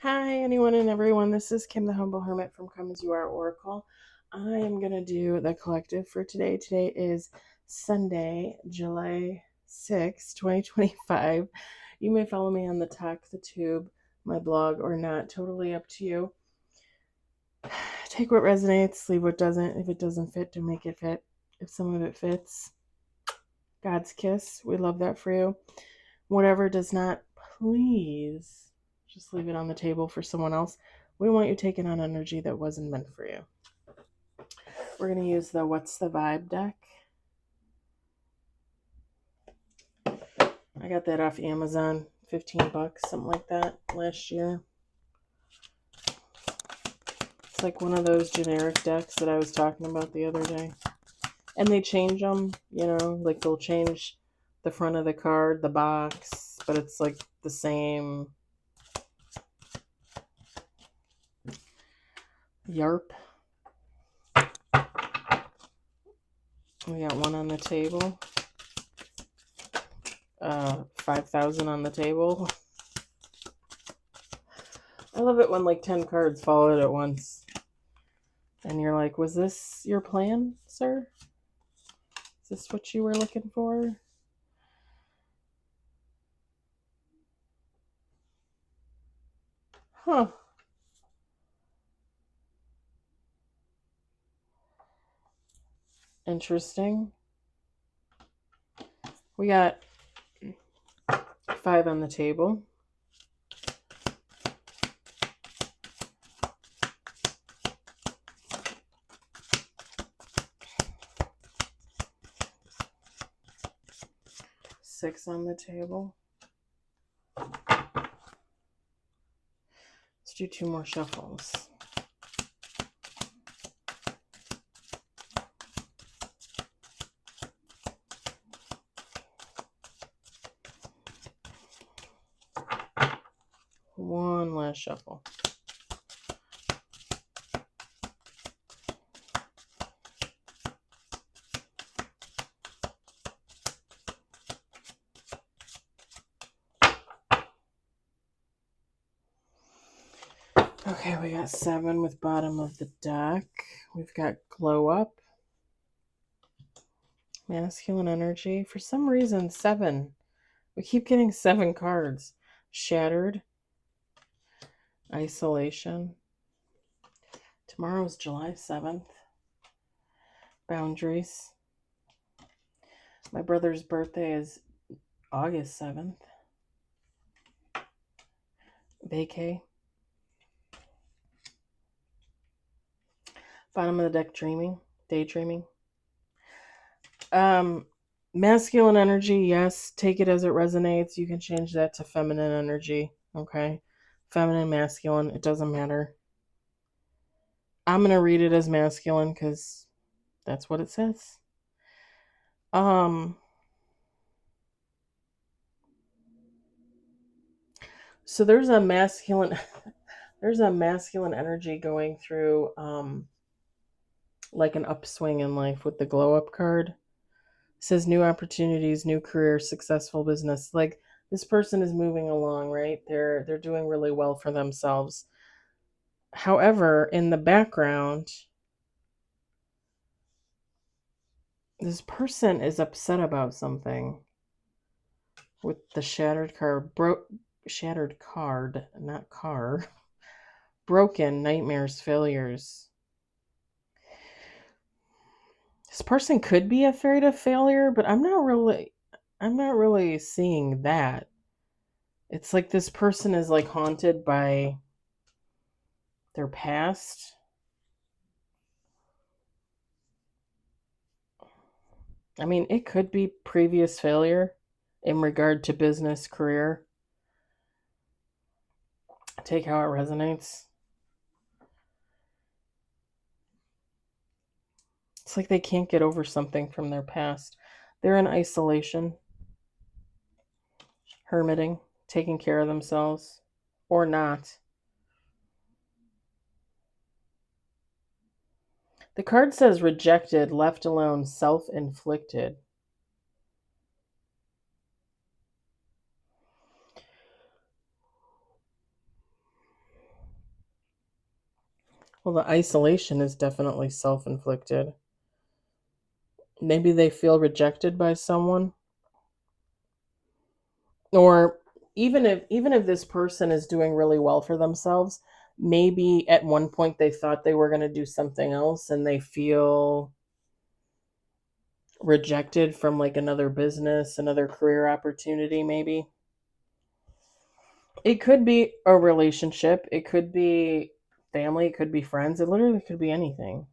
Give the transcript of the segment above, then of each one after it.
Hi, anyone and everyone. This is Kim, the Humble Hermit from Come As You Are Oracle. I am going to do the collective for today. Today is Sunday, July 6th, 2025. You may follow me on the talk, the tube, my blog, or not. Totally up to you. Take what resonates, leave what doesn't. If it doesn't fit, don't make it fit. If some of it fits, God's kiss. We love that for you. Whatever does not, please just leave it on the table for someone else. We want you taking on energy that wasn't meant for you. We're going to use the What's the Vibe deck. I got that off Amazon, $15, something like that, last year. It's like one of those generic decks that I was talking about the other day. And they change them, like they'll change the front of the card, the box, but it's like the same. Yarp. We got one on the table. 5,000 on the table. I love it when like 10 cards fall out at once. And you're like, was this your plan, sir? Is this what you were looking for? Huh. Interesting. We got 5 on the table. Six on the table. Let's do 2 more shuffles. One last shuffle. Okay, we got 7 with bottom of the deck. We've got glow up. Masculine energy. For some reason, 7. We keep getting 7 cards. Shattered. Isolation. Tomorrow's July 7th. Boundaries. My brother's birthday is August 7th. Vacay. Bottom of the deck, dreaming. Daydreaming. Masculine energy, yes. Take it as it resonates. You can change that to feminine energy. Okay? Feminine, masculine, it doesn't matter. I'm going to read it as masculine because that's what it says. So there's a masculine energy going through like an upswing in life with the glow up card. It says new opportunities, new career, successful business. Like this person is moving along, right? They're doing really well for themselves. However, in the background, this person is upset about something with the shattered card, not car. Broken, nightmares, failures. This person could be afraid of failure, but I'm not really seeing that. It's like this person is like haunted by their past. I mean, it could be previous failure in regard to business, career. Take how it resonates. It's like they can't get over something from their past. They're in isolation, hermiting, taking care of themselves, or not. The card says rejected, left alone, self-inflicted. Well, the isolation is definitely self-inflicted. Maybe they feel rejected by someone, or even if this person is doing really well for themselves, maybe at one point they thought they were going to do something else and they feel rejected from like another business, another career opportunity maybe. It could be a relationship, it could be family, it could be friends, it literally could be anything.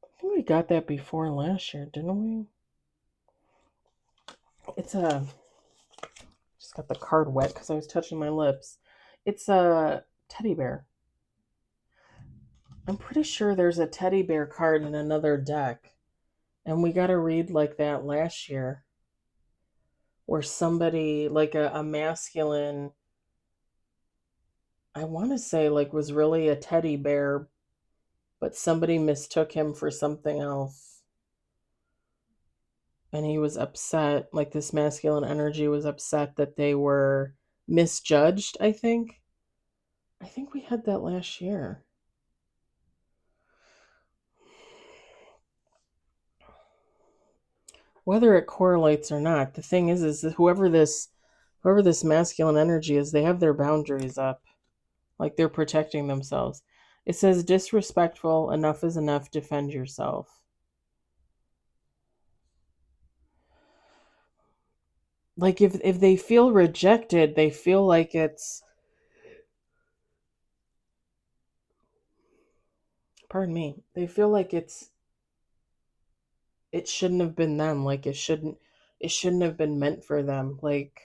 I think we got that before last year, didn't we? It's a just got the card wet because I was touching my lips. It's a teddy bear. I'm pretty sure there's a teddy bear card in another deck. And we got to read like that last year, where somebody, like a masculine, I want to say, like, was really a teddy bear, but somebody mistook him for something else. And he was upset. Like, this masculine energy was upset that they were misjudged, I think. I think we had that last year. Whether it correlates or not, the thing is that whoever this masculine energy is, they have their boundaries up. Like they're protecting themselves. It says disrespectful, enough is enough, defend yourself. Like if they feel rejected, they feel like it's, pardon me, they feel like it shouldn't have been them, like it shouldn't have been meant for them. Like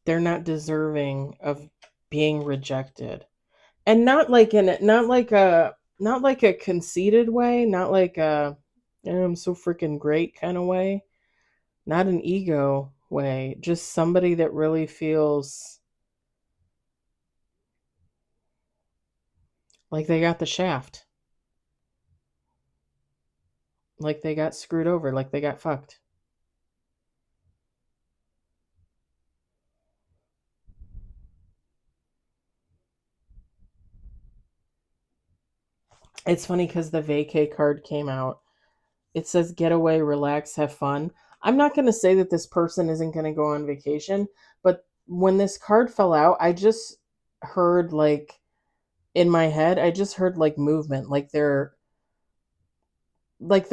they're not deserving of being rejected. And not like a conceited way, not like a I'm so freaking great kind of way, not an ego way, just somebody that really feels like they got the shaft, like they got screwed over, like they got fucked. It's funny because the vacay card came out. It says get away, relax, have fun. I'm not going to say that this person isn't going to go on vacation, but when this card fell out, I just heard like in my head, I just heard like movement, like they're like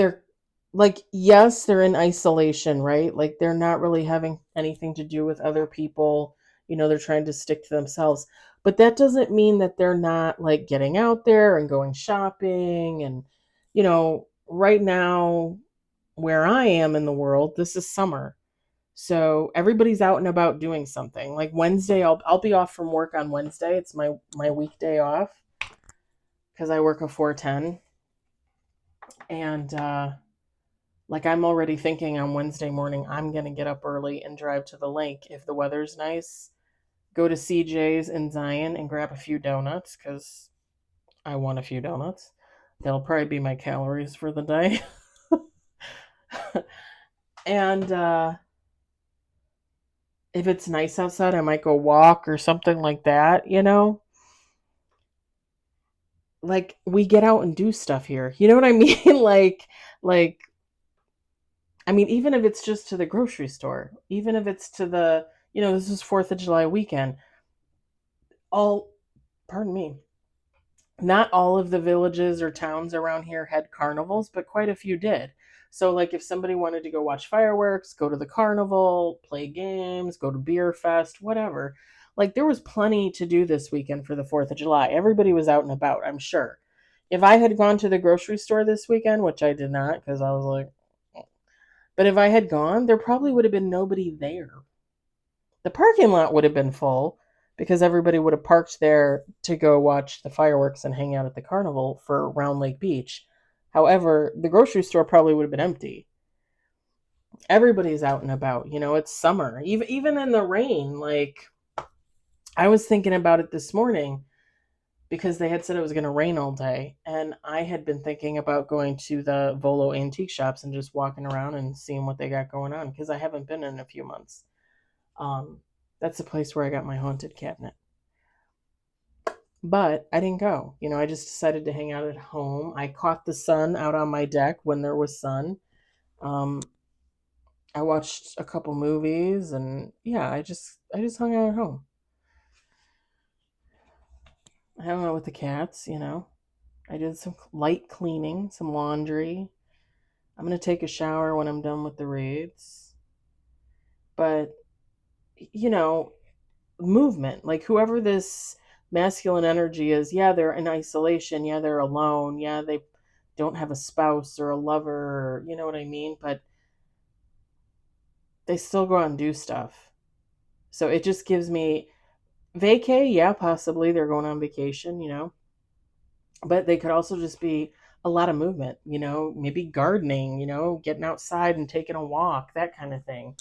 yes, they're in isolation, right? Like they're not really having anything to do with other people. They're trying to stick to themselves. But that doesn't mean that they're not like getting out there and going shopping and right now where I am in the world, this is summer. So everybody's out and about doing something. Like Wednesday, I'll be off from work on Wednesday. It's my weekday off because I work a 410. And like I'm already thinking on Wednesday morning, I'm going to get up early and drive to the lake if the weather's nice. Go to CJ's in Zion and grab a few donuts because I want a few donuts. That'll probably be my calories for the day. And if it's nice outside, I might go walk or something like that. Like we get out and do stuff here. You know what I mean? like I mean, even if it's just to the grocery store, even if it's to this is 4th of July weekend, all, pardon me, not all of the villages or towns around here had carnivals, but quite a few did. So, like, if somebody wanted to go watch fireworks, go to the carnival, play games, go to beer fest, whatever, like, there was plenty to do this weekend for the 4th of July. Everybody was out and about, I'm sure. If I had gone to the grocery store this weekend, which I did not because I was like, but if I had gone, there probably would have been nobody there. The parking lot would have been full because everybody would have parked there to go watch the fireworks and hang out at the carnival for Round Lake Beach. However, the grocery store probably would have been empty. Everybody's out and about. It's summer. Even in the rain, like I was thinking about it this morning because they had said it was going to rain all day. And I had been thinking about going to the Volo antique shops and just walking around and seeing what they got going on, because I haven't been in a few months. That's the place where I got my haunted cabinet. But I didn't go. I just decided to hang out at home. I caught the sun out on my deck when there was sun. Um, I watched a couple movies, and yeah, I just hung out at home. I hung out with the cats. I did some light cleaning, some laundry. I'm gonna take a shower when I'm done with the raids. But you know, movement, like whoever this masculine energy is, yeah, they're in isolation, yeah, they're alone, yeah, they don't have a spouse or a lover, or, you know what I mean? But they still go out and do stuff. So it just gives me vacay, yeah, possibly they're going on vacation. But they could also just be a lot of movement, maybe gardening, getting outside and taking a walk, that kind of thing.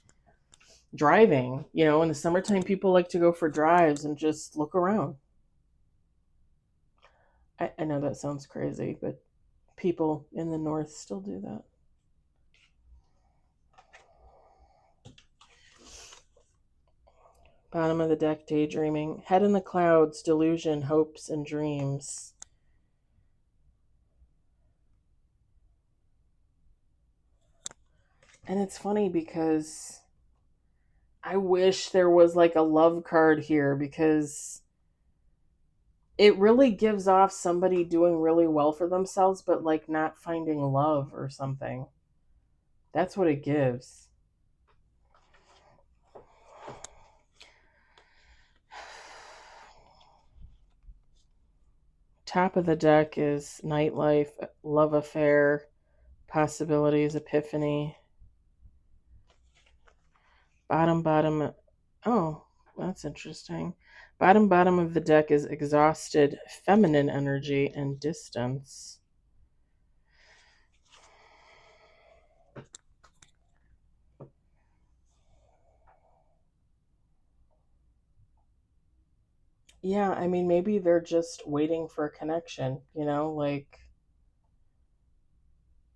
Driving, in the summertime, people like to go for drives and just look around. I know that sounds crazy, but people in the north still do that. Bottom of the deck, daydreaming. Head in the clouds, delusion, hopes, and dreams. And it's funny because I wish there was like a love card here, because it really gives off somebody doing really well for themselves, but like not finding love or something. That's what it gives. Top of the deck is nightlife, love affair, possibilities, epiphany. Bottom. Oh, that's interesting. Bottom of the deck is exhausted, feminine energy, and distance. Yeah, I mean, maybe they're just waiting for a connection, like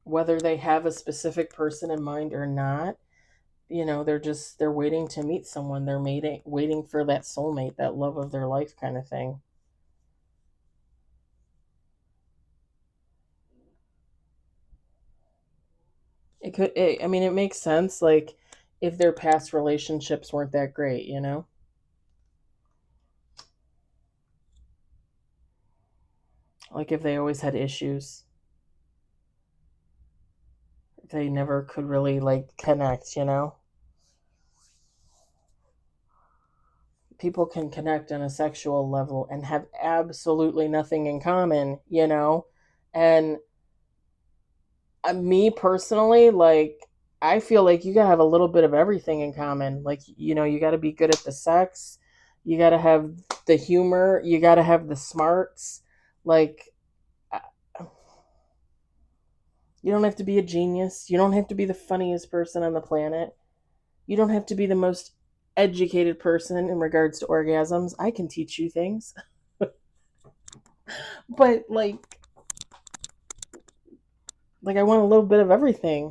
whether they have a specific person in mind or not, they're waiting to meet someone. They're waiting for that soulmate, that love of their life kind of thing. I mean, it makes sense. Like, if their past relationships weren't that great. Like if they always had issues, they never could really like connect. People can connect on a sexual level and have absolutely nothing in common. And me personally, like, I feel like you gotta have a little bit of everything in common. Like, you gotta be good at the sex, you gotta have the humor, you gotta have the smarts. Like, you don't have to be a genius, you don't have to be the funniest person on the planet, you don't have to be the most educated person in regards to orgasms. I can teach you things. But like I want a little bit of everything.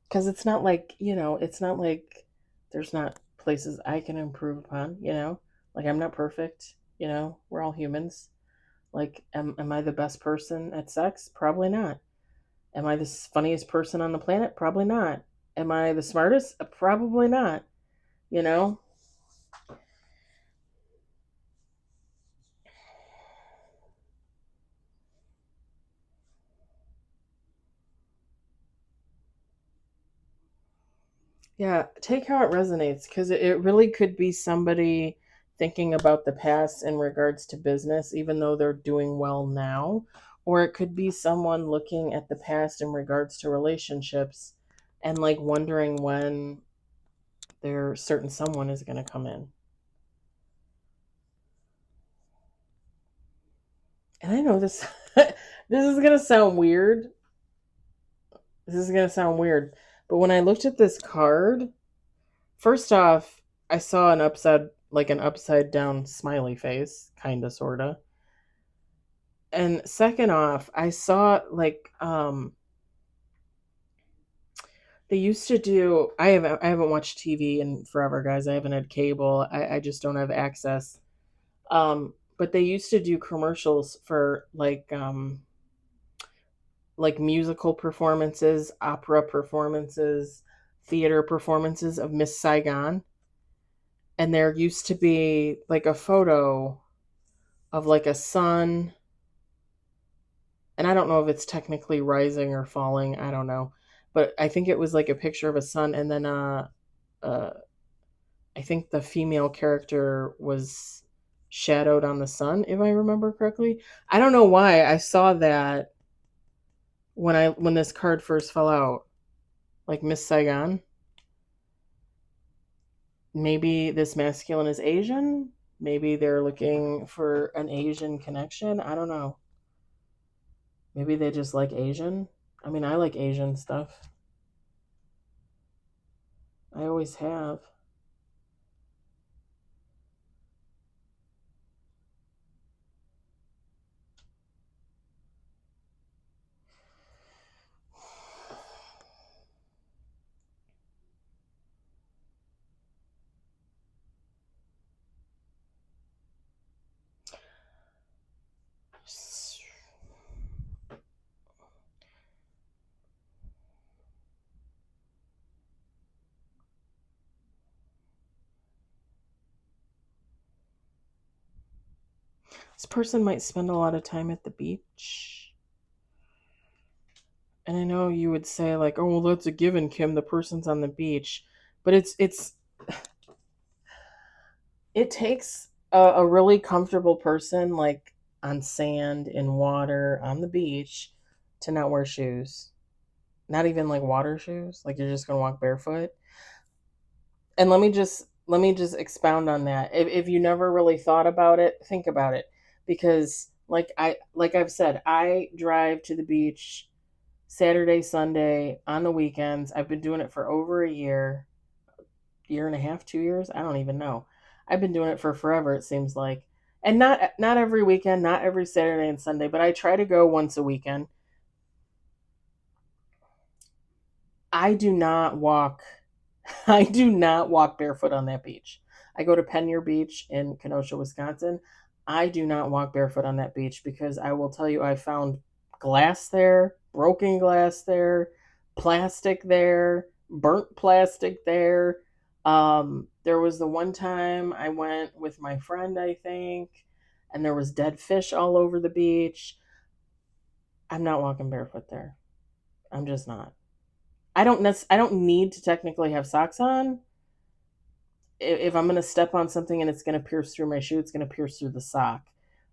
Because it's not like there's not places I can improve upon. Like, I'm not perfect. We're all humans. Like, am I the best person at sex? Probably not. Am I the funniest person on the planet? Probably not. Am I the smartest? Probably not. You know? Yeah, take how it resonates, because it really could be somebody thinking about the past in regards to business, even though they're doing well now. Or it could be someone looking at the past in regards to relationships and like wondering when their certain someone is going to come in. And I know this this is going to sound weird. This is going to sound weird. But when I looked at this card, first off, I saw an upside down smiley face, kinda sorta. And second off, I saw they used to do. I haven't watched TV in forever, guys. I haven't had cable. I just don't have access. But they used to do commercials for like musical performances, opera performances, theater performances of Miss Saigon. And there used to be like a photo of like a sun, and I don't know if it's technically rising or falling. I don't know, but I think it was like a picture of a sun, and then uh I think the female character was shadowed on the sun, if I remember correctly. I don't know why I saw that when this card first fell out, like Miss Saigon. Maybe this masculine is Asian. Maybe they're looking for an Asian connection. I don't know. Maybe they just like Asian. I mean, I like Asian stuff. I always have. This person might spend a lot of time at the beach. And I know you would say like, "Oh, well, that's a given, Kim. The person's on the beach," but it takes a really comfortable person like on sand, in water, on the beach, to not wear shoes. Not even like water shoes. Like you're just gonna walk barefoot. And let me just expound on that. If you never really thought about it, think about it, because like I've said, I drive to the beach Saturday, Sunday, on the weekends. I've been doing it for over a year and a half, 2 years. I don't even know. I've been doing it for forever. It seems like, and not every weekend, not every Saturday and Sunday, but I try to go once a weekend. I do not walk. I do not walk barefoot on that beach. I go to Penier Beach in Kenosha, Wisconsin. I do not walk barefoot on that beach because I will tell you, I found glass there, broken glass there, plastic there, burnt plastic there. There was the one time I went with my friend, I think, and there was dead fish all over the beach. I'm not walking barefoot there. I'm just not. I don't need to technically have socks on. If I'm going to step on something and it's going to pierce through my shoe, it's going to pierce through the sock.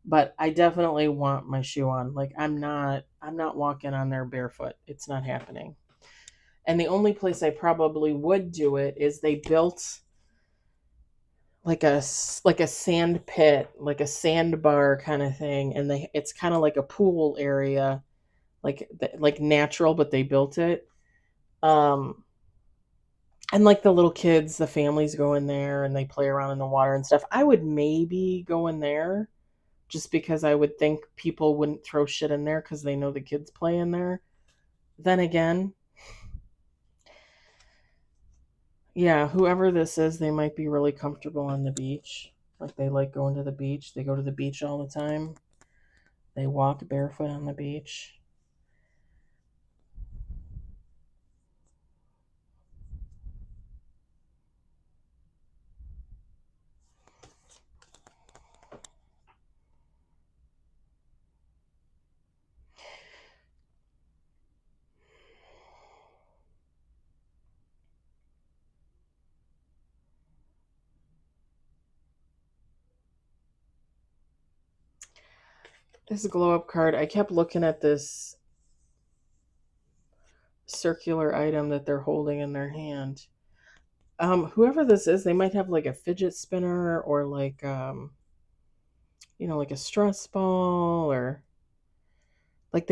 But I definitely want my shoe on. Like I'm not walking on there barefoot. It's not happening. And the only place I probably would do it is they built like a sand pit, like a sandbar kind of thing, and it's kind of like a pool area, like natural, but they built it. Um and like the little kids, the families go in there and they play around in the water and stuff. I would maybe go in there just because I would think people wouldn't throw shit in there because they know the kids play in there. Then again, yeah, whoever this is, they might be really comfortable on the beach. Like they like going to the beach. They go to the beach all the time. They walk barefoot on the beach. This glow up card, I kept looking at this circular item that they're holding in their hand. Whoever this is, they might have like a fidget spinner or like a stress ball, or like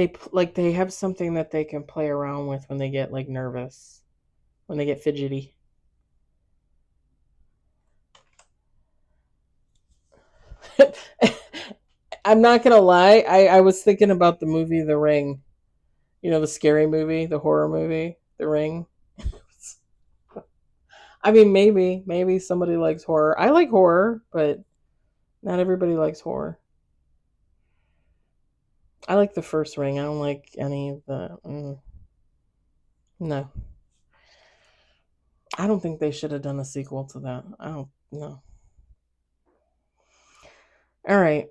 they have something that they can play around with when they get like nervous, when they get fidgety. I'm not gonna lie. I was thinking about the movie The Ring. You know, the scary movie, the horror movie, The Ring. I mean, maybe somebody likes horror. I like horror, but not everybody likes horror. I like the first Ring. I don't like any of the. No, I don't think they should have done a sequel to that. I don't know. All right.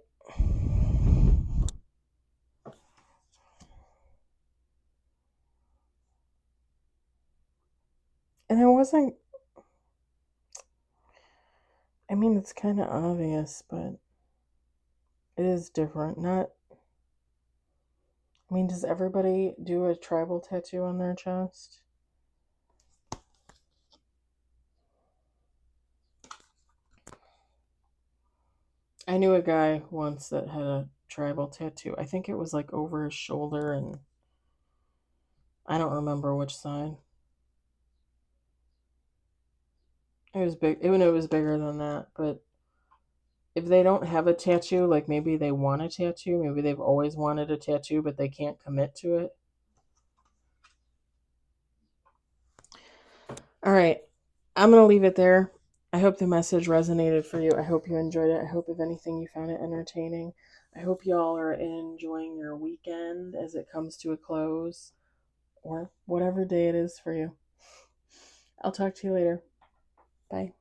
And it wasn't. I mean, it's kind of obvious, but it is different. Not. I mean, does everybody do a tribal tattoo on their chest? I knew a guy once that had a tribal tattoo. I think it was like over his shoulder, and I don't remember which side. It was big. Even it was bigger than that. But if they don't have a tattoo, like maybe they want a tattoo, maybe they've always wanted a tattoo, but they can't commit to it. All right. I'm going to leave it there. I hope the message resonated for you. I hope you enjoyed it. I hope, if anything, you found it entertaining. I hope y'all are enjoying your weekend as it comes to a close, or whatever day it is for you. I'll talk to you later. Bye.